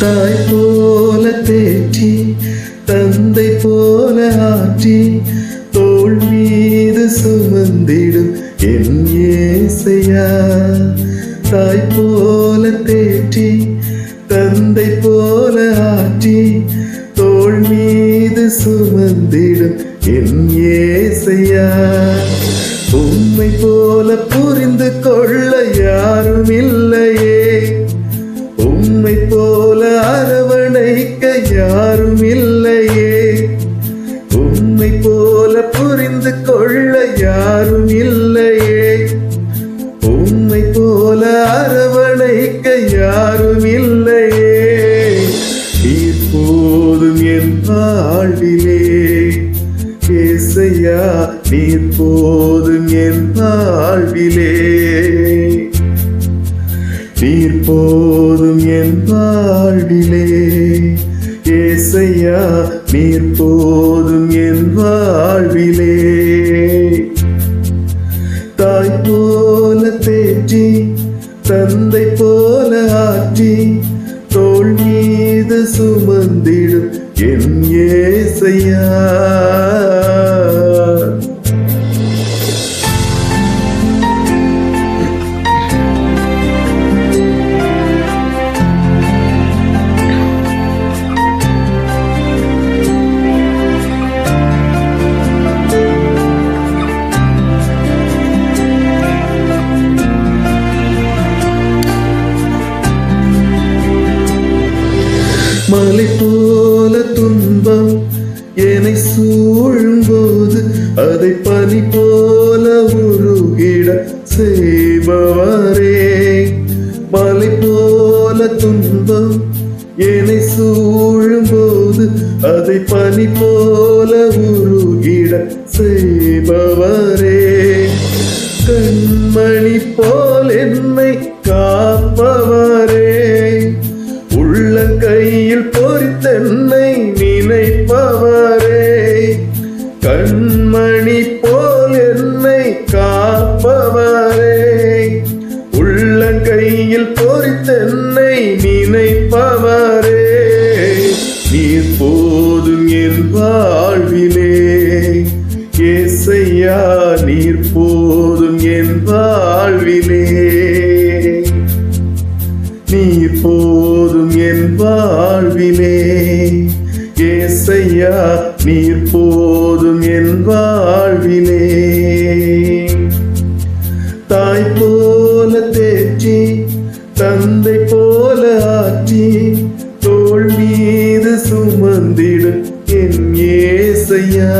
தாய் போல தேற்றி தந்தை போல ஆற்றி தோள் மீது சுமந்திடும் என் இயேசையா. தாய் போல தேற்றி தந்தை போல ஆற்றி தோள் மீது சுமந்திடும் என் இயேசையா. உம்மை போல புரிந்து கொள்ள யாரும் இல்லையே, உம்மை போல அரவணைக்க யாரும் இல்லையே, உம்மை போல புரிந்து கொள்ள யாரும் இல்லையே, உம்மை போல அரவணைக்க யாரும் இல்லையே. நீர் போதும் என் வாழ்விலே இயேசையா, நீர் போதும் என் வாழ்விலே, நீர் போதும் என் வாழ்விலே இயேசையா, நீர் போதும் என் வாழ்விலே. தாய் போல தேற்றி தந்தை போல ஆற்றி தோள் மீது சுமந்திடும் என் இயேசையா. மலை போல துன்பம் என்னை சூழும்போது அதை பனி போல உருகிட செய்பவரே. மலை போல துன்பம் என்னை சூழும்போது அதை பனி போல உருகிட செய்பவரே. கண்மணி போல் என்னை காப்பவரே, கையில் பொறித்தென்னை நினைப்பவரே. கண்மணி போல் என்னை காப்பவரே, உள்ளங்கையில் பொறித்தென்னை நினைப்பவரே. நீர் போதும் என் வாழ்விலே இயேசையா, நீர் போதும் என் வாழ்விலே, நீர் போதும் என் வாழ்விலே இயேசையா, நீர் போதும் என் வாழ்விலே. தாய் போல தேற்றி தந்தை போல ஆற்றி தோள் மீது சுமந்திடும் என் இயேசையா.